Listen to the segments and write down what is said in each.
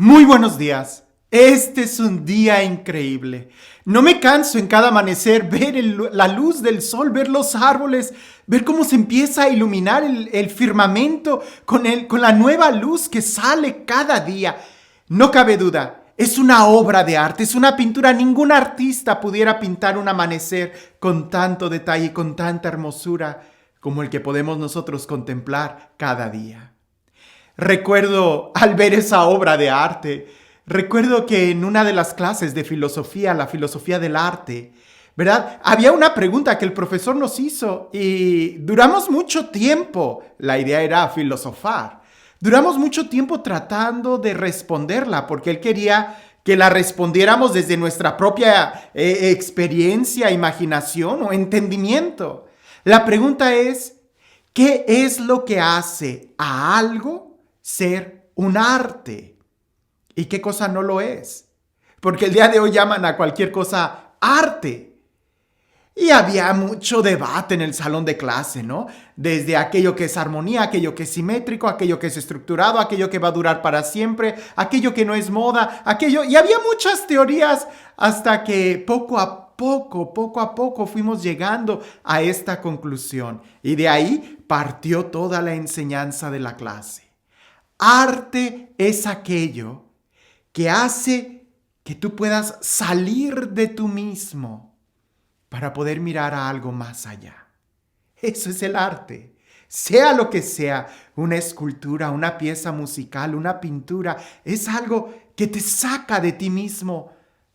Muy buenos días. Este es un día increíble. No me canso en cada amanecer ver la luz del sol, ver los árboles, ver cómo se empieza a iluminar el firmamento con la nueva luz que sale cada día. No cabe duda, es una obra de arte, es una pintura. Ningún artista pudiera pintar un amanecer con tanto detalle y con tanta hermosura como el que podemos nosotros contemplar cada día. Recuerdo al ver esa obra de arte, recuerdo que en una de las clases de filosofía, la filosofía del arte, ¿verdad? Había una pregunta que el profesor nos hizo y duramos mucho tiempo, la idea era filosofar, duramos mucho tiempo tratando de responderla porque él quería que la respondiéramos desde nuestra propia experiencia, imaginación o entendimiento. La pregunta es, ¿qué es lo que hace a algo ser un arte? ¿Y qué cosa no lo es? Porque el día de hoy llaman a cualquier cosa arte. Y había mucho debate en el salón de clase, ¿no? Desde aquello que es armonía, aquello que es simétrico, aquello que es estructurado, aquello que va a durar para siempre, aquello que no es moda, aquello... Y había muchas teorías hasta que poco a poco fuimos llegando a esta conclusión. Y de ahí partió toda la enseñanza de la clase. Arte es aquello que hace que tú puedas salir de tú mismo para poder mirar a algo más allá. Eso es el arte. Sea lo que sea, una escultura, una pieza musical, una pintura, es algo que te saca de ti mismo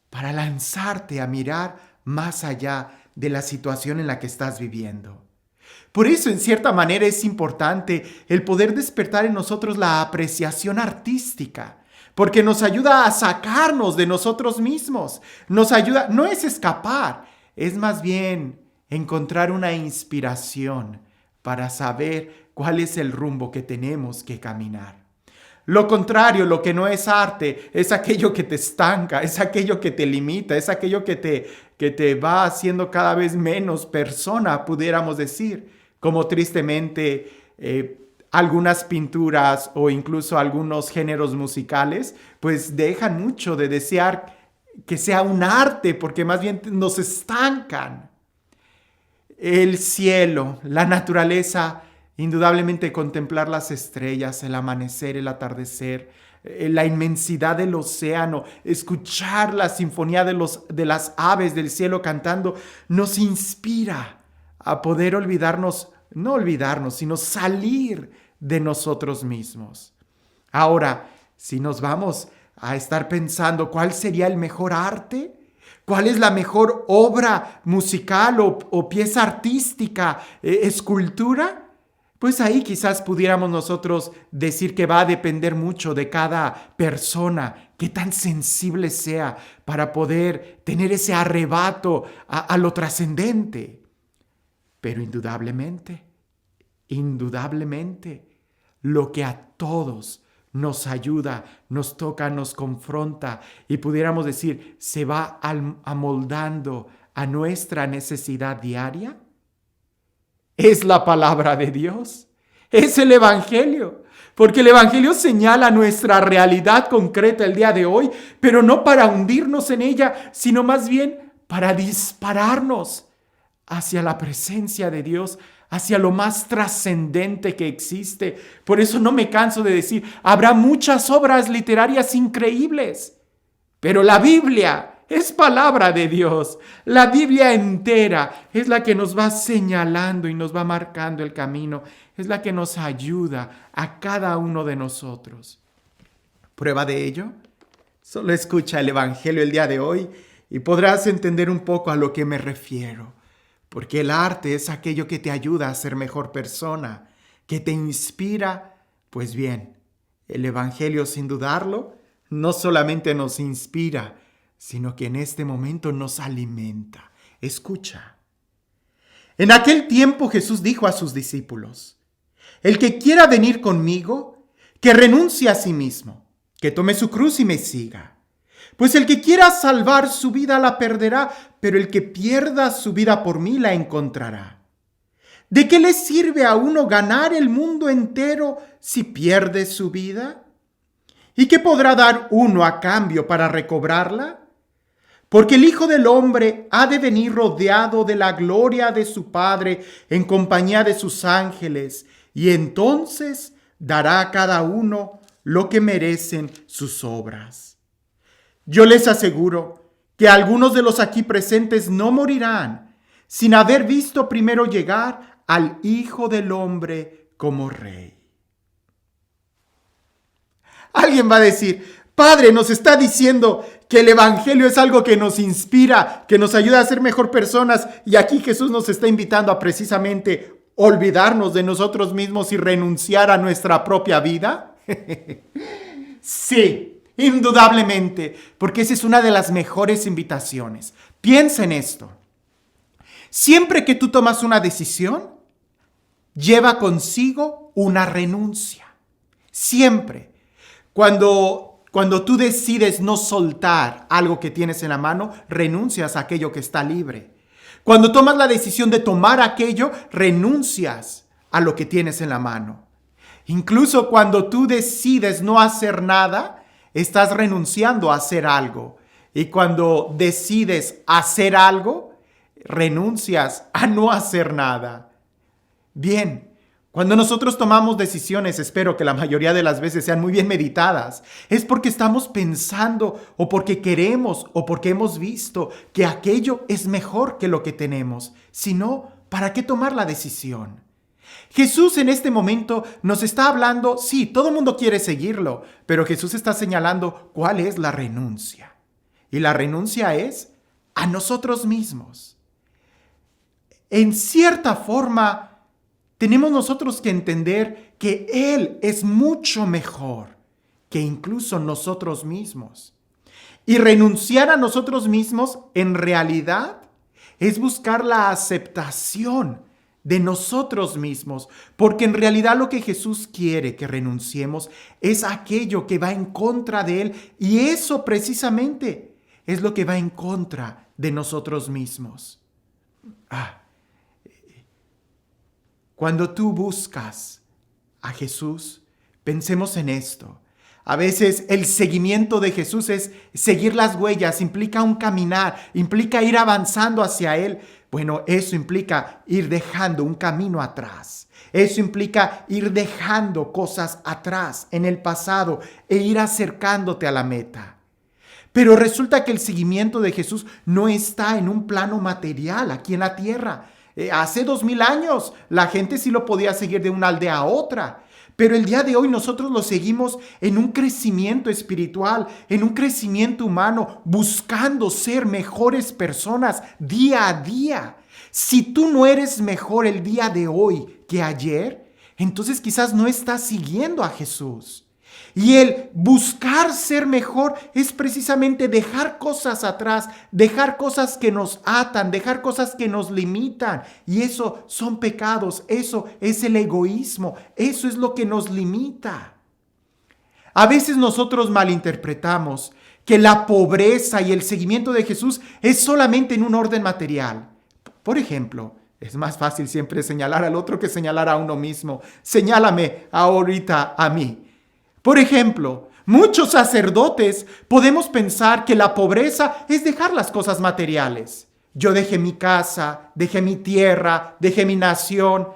para lanzarte a mirar más allá de la situación en la que estás viviendo. Por eso, en cierta manera, es importante el poder despertar en nosotros la apreciación artística, porque nos ayuda a sacarnos de nosotros mismos. Nos ayuda, no es escapar, es más bien encontrar una inspiración para saber cuál es el rumbo que tenemos que caminar. Lo contrario, lo que no es arte, es aquello que te estanca, es aquello que te limita, es aquello que te va haciendo cada vez menos persona, pudiéramos decir, como tristemente algunas pinturas o incluso algunos géneros musicales, pues dejan mucho de desear que sea un arte, porque más bien nos estancan. El cielo, la naturaleza, indudablemente contemplar las estrellas, el amanecer, el atardecer, la inmensidad del océano, escuchar la sinfonía de las aves del cielo cantando, nos inspira a poder olvidarnos, no olvidarnos, sino salir de nosotros mismos. Ahora, si nos vamos a estar pensando cuál sería el mejor arte, ¿cuál es la mejor obra musical o pieza artística, escultura? Pues ahí quizás pudiéramos nosotros decir que va a depender mucho de cada persona, qué tan sensible sea para poder tener ese arrebato a lo trascendente. Pero indudablemente, lo que a todos nos ayuda, nos toca, nos confronta y pudiéramos decir, se va amoldando a nuestra necesidad diaria, es la palabra de Dios, es el Evangelio. Porque el Evangelio señala nuestra realidad concreta el día de hoy, pero no para hundirnos en ella, sino más bien para dispararnos hacia la presencia de Dios, hacia lo más trascendente que existe. Por eso no me canso de decir, habrá muchas obras literarias increíbles, pero la Biblia es palabra de Dios. La Biblia entera es la que nos va señalando y nos va marcando el camino. Es la que nos ayuda a cada uno de nosotros. ¿Prueba de ello? Solo escucha el Evangelio el día de hoy y podrás entender un poco a lo que me refiero. Porque el arte es aquello que te ayuda a ser mejor persona, que te inspira. Pues bien, el Evangelio, sin dudarlo, no solamente nos inspira, sino que en este momento nos alimenta. Escucha. En aquel tiempo Jesús dijo a sus discípulos, el que quiera venir conmigo, que renuncie a sí mismo, que tome su cruz y me siga. Pues el que quiera salvar su vida la perderá, pero el que pierda su vida por mí la encontrará. ¿De qué le sirve a uno ganar el mundo entero si pierde su vida? ¿Y qué podrá dar uno a cambio para recobrarla? Porque el Hijo del Hombre ha de venir rodeado de la gloria de su Padre en compañía de sus ángeles, y entonces dará a cada uno lo que merecen sus obras. Yo les aseguro que algunos de los aquí presentes no morirán sin haber visto primero llegar al Hijo del Hombre como Rey. Alguien va a decir: Padre, nos está diciendo que el Evangelio es algo que nos inspira, que nos ayuda a ser mejor personas, y aquí Jesús nos está invitando a precisamente olvidarnos de nosotros mismos y renunciar a nuestra propia vida. Sí, indudablemente, porque esa es una de las mejores invitaciones. Piensa en esto. Siempre que tú tomas una decisión, lleva consigo una renuncia. Siempre. Cuando tú decides no soltar algo que tienes en la mano, renuncias a aquello que está libre. Cuando tomas la decisión de tomar aquello, renuncias a lo que tienes en la mano. Incluso cuando tú decides no hacer nada, estás renunciando a hacer algo. Y cuando decides hacer algo, renuncias a no hacer nada. Bien. Cuando nosotros tomamos decisiones, espero que la mayoría de las veces sean muy bien meditadas, es porque estamos pensando o porque queremos o porque hemos visto que aquello es mejor que lo que tenemos. Si no, ¿para qué tomar la decisión? Jesús en este momento nos está hablando, sí, todo el mundo quiere seguirlo, pero Jesús está señalando cuál es la renuncia. Y la renuncia es a nosotros mismos. En cierta forma, tenemos nosotros que entender que Él es mucho mejor que incluso nosotros mismos. Y renunciar a nosotros mismos en realidad es buscar la aceptación de nosotros mismos, porque en realidad lo que Jesús quiere que renunciemos es aquello que va en contra de Él, y eso precisamente es lo que va en contra de nosotros mismos. Cuando tú buscas a Jesús, pensemos en esto. A veces el seguimiento de Jesús es seguir las huellas, implica un caminar, implica ir avanzando hacia Él. Bueno, eso implica ir dejando un camino atrás. Eso implica ir dejando cosas atrás en el pasado e ir acercándote a la meta. Pero resulta que el seguimiento de Jesús no está en un plano material aquí en la tierra. Hace 2000 años la gente sí lo podía seguir de una aldea a otra, pero el día de hoy nosotros lo seguimos en un crecimiento espiritual, en un crecimiento humano, buscando ser mejores personas día a día. Si tú no eres mejor el día de hoy que ayer, entonces quizás no estás siguiendo a Jesús. Y el buscar ser mejor es precisamente dejar cosas atrás, dejar cosas que nos atan, dejar cosas que nos limitan. Y eso son pecados, eso es el egoísmo, eso es lo que nos limita. A veces nosotros malinterpretamos que la pobreza y el seguimiento de Jesús es solamente en un orden material. Por ejemplo, es más fácil siempre señalar al otro que señalar a uno mismo. Señálame ahorita a mí. Por ejemplo, muchos sacerdotes podemos pensar que la pobreza es dejar las cosas materiales. Yo dejé mi casa, dejé mi tierra, dejé mi nación,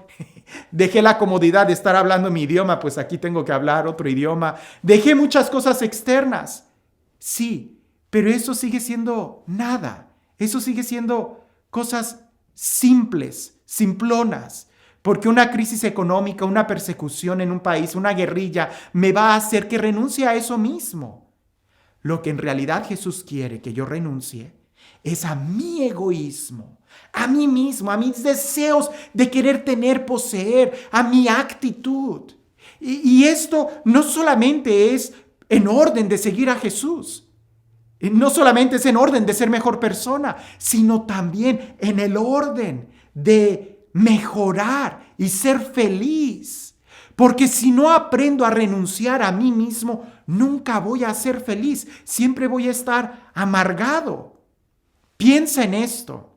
dejé la comodidad de estar hablando mi idioma, pues aquí tengo que hablar otro idioma. Dejé muchas cosas externas. Sí, pero eso sigue siendo nada. Eso sigue siendo cosas simples, simplonas. Porque una crisis económica, una persecución en un país, una guerrilla, me va a hacer que renuncie a eso mismo. Lo que en realidad Jesús quiere que yo renuncie es a mi egoísmo, a mí mismo, a mis deseos de querer tener, poseer, a mi actitud. Y esto no solamente es en orden de seguir a Jesús, no solamente es en orden de ser mejor persona, sino también en el orden de mejorar y ser feliz. Porque si no aprendo a renunciar a mí mismo, nunca voy a ser feliz. Siempre voy a estar amargado. Piensa en esto.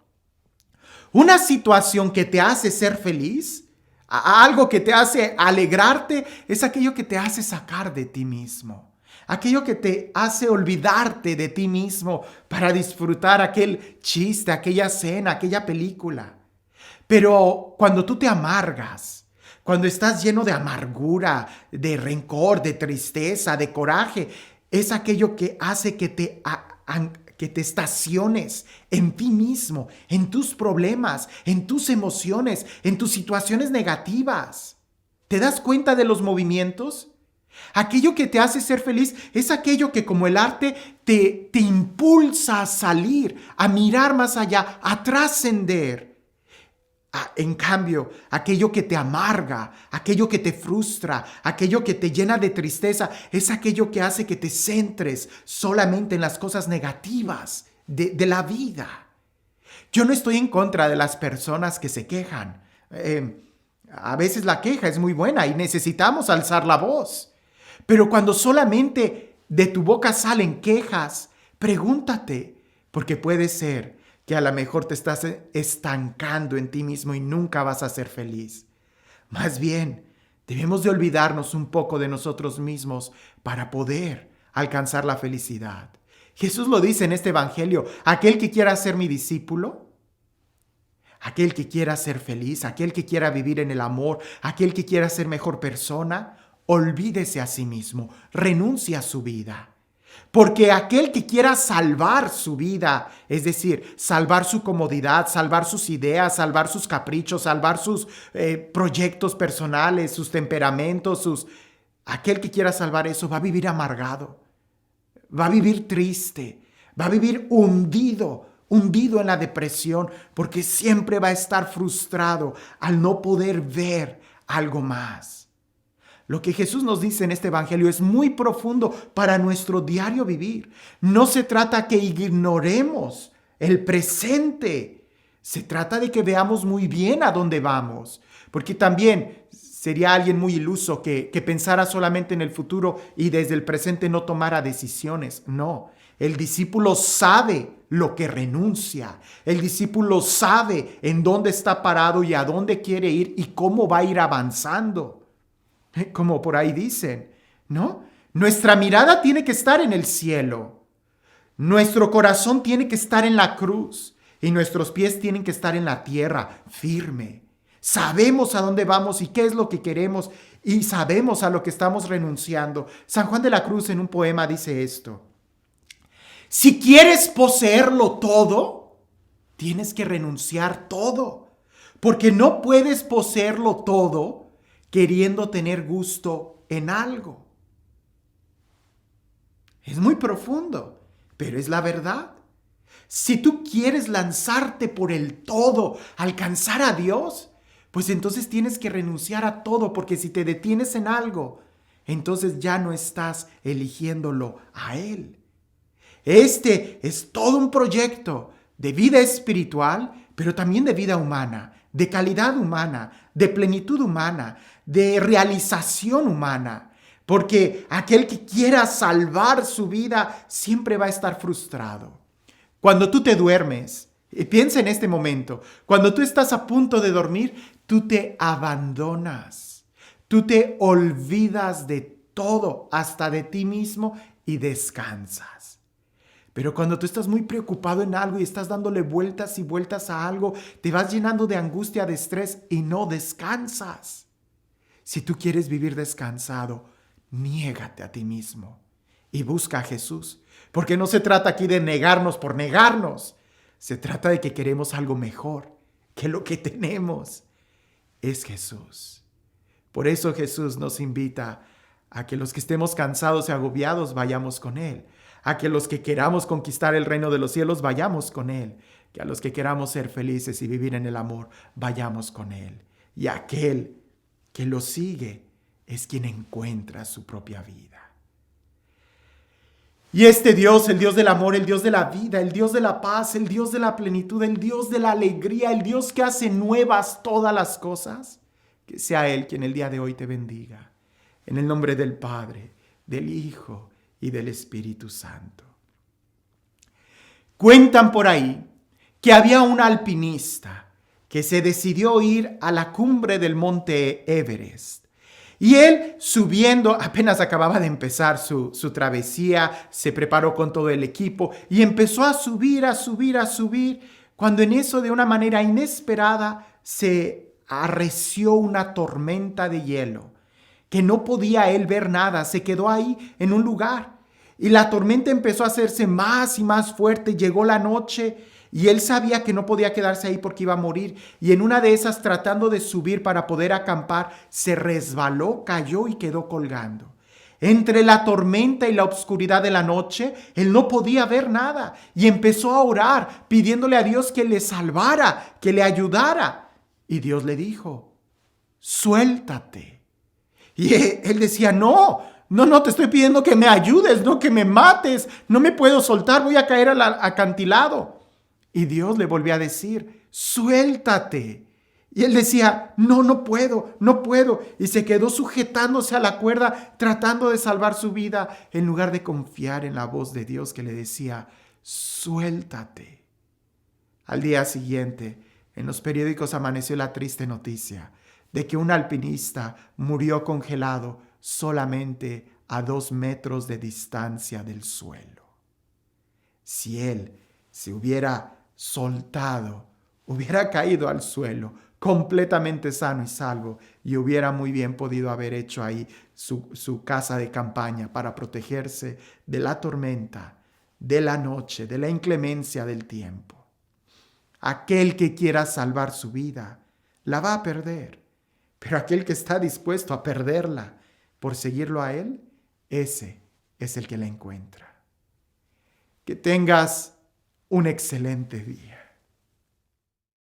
Una situación que te hace ser feliz, algo que te hace alegrarte, es aquello que te hace sacar de ti mismo. aquello que te hace olvidarte de ti mismo para disfrutar aquel chiste, aquella cena, aquella película. Pero cuando tú te amargas, cuando estás lleno de amargura, de rencor, de tristeza, de coraje, es aquello que hace que te estaciones en ti mismo, en tus problemas, en tus emociones, en tus situaciones negativas. ¿Te das cuenta de los movimientos? Aquello que te hace ser feliz es aquello que, como el arte, te impulsa a salir, a mirar más allá, a trascender. En cambio, aquello que te amarga, aquello que te frustra, aquello que te llena de tristeza, es aquello que hace que te centres solamente en las cosas negativas de la vida. Yo no estoy en contra de las personas que se quejan. A veces la queja es muy buena y necesitamos alzar la voz. Pero cuando solamente de tu boca salen quejas, pregúntate, porque puede ser que a lo mejor te estás estancando en ti mismo y nunca vas a ser feliz. Más bien, debemos de olvidarnos un poco de nosotros mismos para poder alcanzar la felicidad. Jesús lo dice en este evangelio: aquel que quiera ser mi discípulo, aquel que quiera ser feliz, aquel que quiera vivir en el amor, aquel que quiera ser mejor persona, olvídese a sí mismo, renuncie a su vida. Porque aquel que quiera salvar su vida, es decir, salvar su comodidad, salvar sus ideas, salvar sus caprichos, salvar sus proyectos personales, sus temperamentos, aquel que quiera salvar eso va a vivir amargado, va a vivir triste, va a vivir hundido en la depresión, porque siempre va a estar frustrado al no poder ver algo más. Lo que Jesús nos dice en este evangelio es muy profundo para nuestro diario vivir. No se trata que ignoremos el presente. Se trata de que veamos muy bien a dónde vamos. Porque también sería alguien muy iluso que pensara solamente en el futuro y desde el presente no tomara decisiones. No, el discípulo sabe lo que renuncia. El discípulo sabe en dónde está parado y a dónde quiere ir y cómo va a ir avanzando. Como por ahí dicen, ¿no? Nuestra mirada tiene que estar en el cielo. Nuestro corazón tiene que estar en la cruz. Y nuestros pies tienen que estar en la tierra, firme. Sabemos a dónde vamos y qué es lo que queremos. Y sabemos a lo que estamos renunciando. San Juan de la Cruz en un poema dice esto: si quieres poseerlo todo, tienes que renunciar todo. Porque no puedes poseerlo todo queriendo tener gusto en algo. Es muy profundo, pero es la verdad. Si tú quieres lanzarte por el todo, alcanzar a Dios, pues entonces tienes que renunciar a todo, porque si te detienes en algo, entonces ya no estás eligiéndolo a Él. Este es todo un proyecto de vida espiritual, pero también de vida humana, de calidad humana, de plenitud humana, de realización humana. Porque aquel que quiera salvar su vida siempre va a estar frustrado. Cuando tú te duermes, piensa en este momento, cuando tú estás a punto de dormir, tú te abandonas, tú te olvidas de todo, hasta de ti mismo, y descansas. Pero cuando tú estás muy preocupado en algo y estás dándole vueltas y vueltas a algo, te vas llenando de angustia, de estrés y no descansas. Si tú quieres vivir descansado, niégate a ti mismo y busca a Jesús. Porque no se trata aquí de negarnos por negarnos. Se trata de que queremos algo mejor, que lo que tenemos es Jesús. Por eso Jesús nos invita a que los que estemos cansados y agobiados vayamos con Él. A que los que queramos conquistar el reino de los cielos vayamos con Él. Que a los que queramos ser felices y vivir en el amor vayamos con Él. Y aquel que lo sigue es quien encuentra su propia vida. Y este Dios, el Dios del amor, el Dios de la vida, el Dios de la paz, el Dios de la plenitud, el Dios de la alegría, el Dios que hace nuevas todas las cosas, que sea Él quien el día de hoy te bendiga. En el nombre del Padre, del Hijo y del Espíritu Santo. Cuentan por ahí que había un alpinista que se decidió ir a la cumbre del monte Everest. Y él subiendo, apenas acababa de empezar su travesía, se preparó con todo el equipo y empezó a subir, a subir, a subir, cuando en eso de una manera inesperada se arreció una tormenta de hielo, que no podía él ver nada, se quedó ahí en un lugar. Y la tormenta empezó a hacerse más y más fuerte, llegó la noche y él sabía que no podía quedarse ahí porque iba a morir. Y en una de esas, tratando de subir para poder acampar, se resbaló, cayó y quedó colgando. Entre la tormenta y la oscuridad de la noche, él no podía ver nada y empezó a orar, pidiéndole a Dios que le salvara, que le ayudara. Y Dios le dijo: suéltate. Y él decía: no, te estoy pidiendo que me ayudes, no que me mates, no me puedo soltar, voy a caer al acantilado. Y Dios le volvió a decir: suéltate. Y él decía: no puedo, no puedo. Y se quedó sujetándose a la cuerda, tratando de salvar su vida, en lugar de confiar en la voz de Dios que le decía: suéltate. Al día siguiente, en los periódicos amaneció la triste noticia de que un alpinista murió congelado solamente a 2 metros de distancia del suelo. Si él se hubiera soltado, hubiera caído al suelo completamente sano y salvo y hubiera muy bien podido haber hecho ahí su casa de campaña para protegerse de la tormenta, de la noche, de la inclemencia del tiempo. Aquel que quiera salvar su vida la va a perder, pero aquel que está dispuesto a perderla por seguirlo a él, ese es el que la encuentra. Que tengas un excelente día.